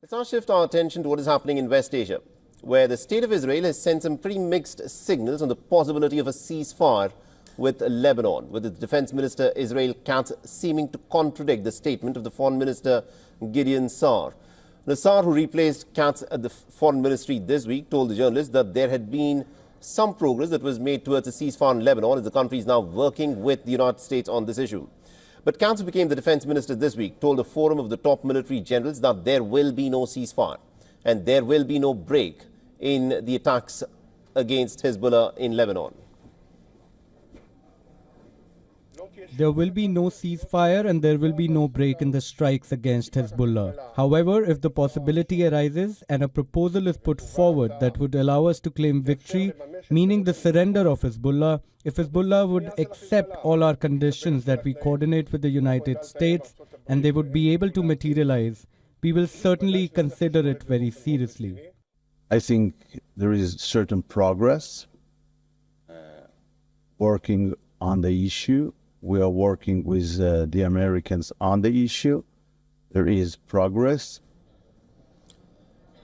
Let's now shift our attention to what is happening in West Asia, where the state of Israel has sent some pretty mixed signals on the possibility of a ceasefire with Lebanon, with its defense minister Israel Katz seeming to contradict the statement of the foreign minister Gideon Saar. The Saar, who replaced Katz at the foreign ministry this week, told the journalists that there had been some progress that was made towards a ceasefire in Lebanon, as the country is now working with the United States on this issue. But Katz, who became the defense minister this week, told a forum of the top military generals that there will be no ceasefire and there will be no break in the attacks against Hezbollah in Lebanon. There will be no ceasefire and there will be no break in the strikes against Hezbollah. However, if the possibility arises and a proposal is put forward that would allow us to claim victory, meaning the surrender of Hezbollah, if Hezbollah would accept all our conditions that we coordinate with the United States and they would be able to materialize, we will certainly consider it very seriously. I think there is certain progress working on the issue. We are working with the Americans on the issue. There is progress.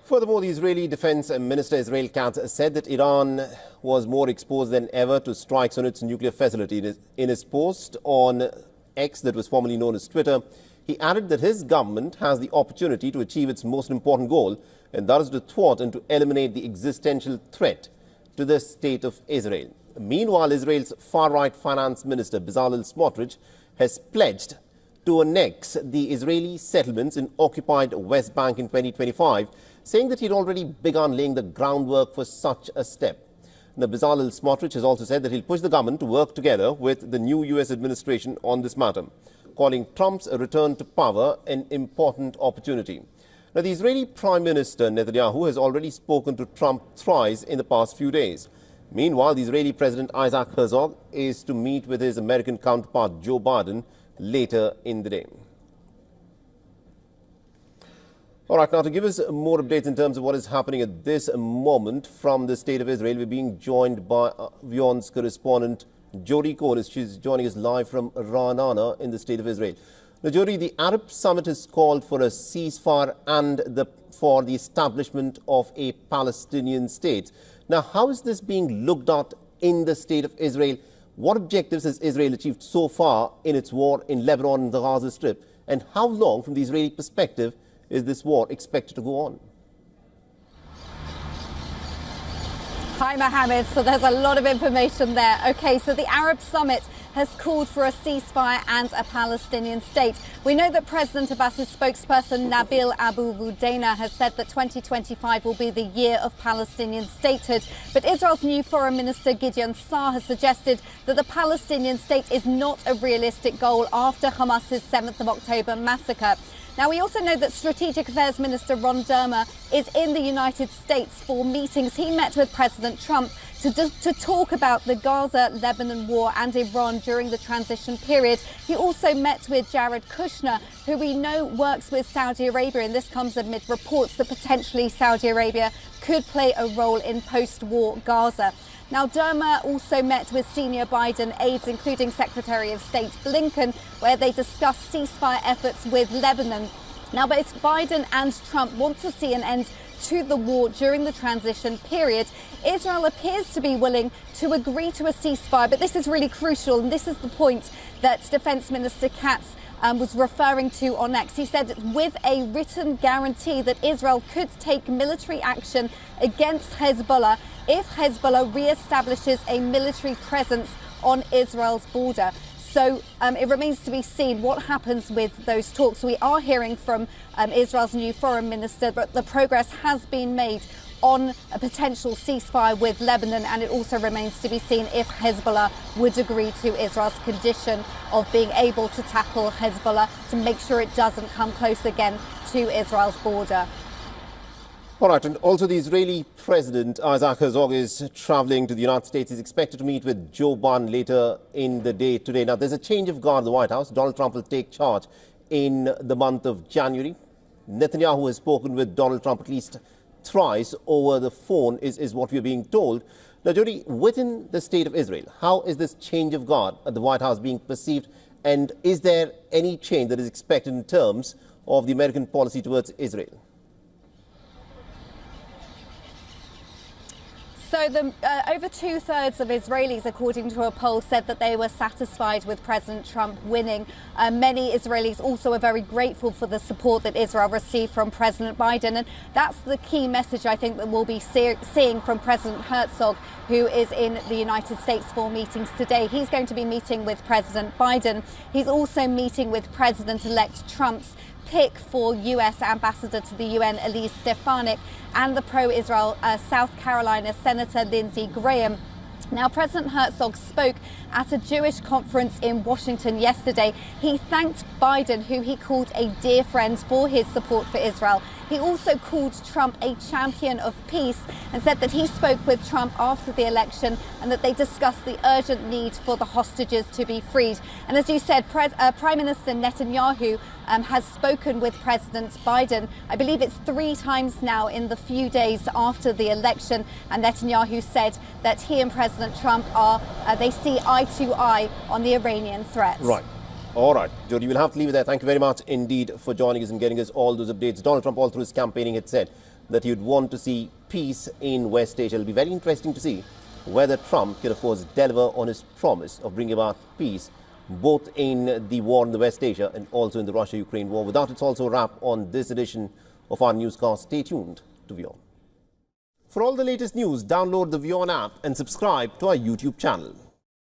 Furthermore, the Israeli Defense Minister Israel Katz said that Iran was more exposed than ever to strikes on its nuclear facility. In his post on X, that was formerly known as Twitter, he added that his government has the opportunity to achieve its most important goal, and that is to thwart and to eliminate the existential threat to the state of Israel. Meanwhile, Israel's far-right finance minister Bezalel Smotrich has pledged to annex the Israeli settlements in occupied West Bank in 2025, saying that he'd already begun laying the groundwork for such a step. Now, Bezalel Smotrich has also said that he'll push the government to work together with the new U.S. administration on this matter, calling Trump's return to power an important opportunity. Now, the Israeli Prime Minister Netanyahu has already spoken to Trump thrice in the past few days. Meanwhile, the Israeli President Isaac Herzog is to meet with his American counterpart Joe Biden later in the day. All right, now to give us more updates in terms of what is happening at this moment from the state of Israel, we're being joined by WION's correspondent Jody Cohen. She's joining us live from Ra'anana in the state of Israel. Now, Jody, the Arab summit has called for a ceasefire and for the establishment of a Palestinian state. Now, how is this being looked at in the state of Israel? What objectives has Israel achieved so far in its war in Lebanon and the Gaza Strip? And how long, from the Israeli perspective, is this war expected to go on? Hi, Mohammed. So there's a lot of information there. OK, so the Arab summit has called for a ceasefire and a Palestinian state. We know that President Abbas's spokesperson Nabil Abu Rudaina has said that 2025 will be the year of Palestinian statehood. But Israel's new foreign minister Gideon Saar has suggested that the Palestinian state is not a realistic goal after Hamas's 7th of October massacre. Now, we also know that Strategic Affairs Minister Ron Dermer is in the United States for meetings. He met with President Trump to talk about the Gaza-Lebanon war and Iran during the transition period. He also met with Jared Kushner, who we know works with Saudi Arabia, and this comes amid reports that potentially Saudi Arabia could play a role in post-war Gaza. Now, Dermer also met with senior Biden aides, including Secretary of State Blinken, where they discussed ceasefire efforts with Lebanon. Now, both Biden and Trump want to see an end to the war during the transition period. Israel appears to be willing to agree to a ceasefire, but this is really crucial, and this is the point that Defense Minister Katz was referring to on X. He said with a written guarantee that Israel could take military action against Hezbollah if Hezbollah re-establishes a military presence on Israel's border. So it remains to be seen what happens with those talks. We are hearing from Israel's new foreign minister that the progress has been made on a potential ceasefire with Lebanon, and it also remains to be seen if Hezbollah would agree to Israel's condition of being able to tackle Hezbollah to make sure it doesn't come close again to Israel's border. All right, and also the Israeli President Isaac Herzog is traveling to the United States. He's expected to meet with Joe Biden later in the day today. Now, there's a change of guard at the White House. Donald Trump will take charge in the month of January. Netanyahu has spoken with Donald Trump at least thrice over the phone, is what we're being told. Now, Jody, within the state of Israel, how is this change of guard at the White House being perceived? And is there any change that is expected in terms of the American policy towards Israel? So over two-thirds of Israelis, according to a poll, said that they were satisfied with President Trump winning. Many Israelis also are very grateful for the support that Israel received from President Biden. And that's the key message, I think, that we'll be seeing from President Herzog, who is in the United States for meetings today. He's going to be meeting with President Biden. He's also meeting with President-elect Trump's pick for U.S. ambassador to the UN, Elise Stefanik, and the pro-Israel South Carolina Senator Lindsey Graham. Now, President Herzog spoke at a Jewish conference in Washington yesterday. He thanked Biden, who he called a dear friend, for his support for Israel. He also called Trump a champion of peace and said that he spoke with Trump after the election and that they discussed the urgent need for the hostages to be freed. And as you said, Prime Minister Netanyahu has spoken with President Biden. I believe it's 3 times now in the few days after the election. And Netanyahu said that he and President Trump they see eye to eye on the Iranian threat. Right. All right, Jody, we'll have to leave it there. Thank you very much indeed for joining us and getting us all those updates. Donald Trump, all through his campaigning, had said that he'd want to see peace in West Asia. It'll be very interesting to see whether Trump can, of course, deliver on his promise of bringing about peace, both in the war in the West Asia and also in the Russia-Ukraine war. With that, it's also a wrap on this edition of our newscast. Stay tuned to WION. For all the latest news, download the WION app and subscribe to our YouTube channel.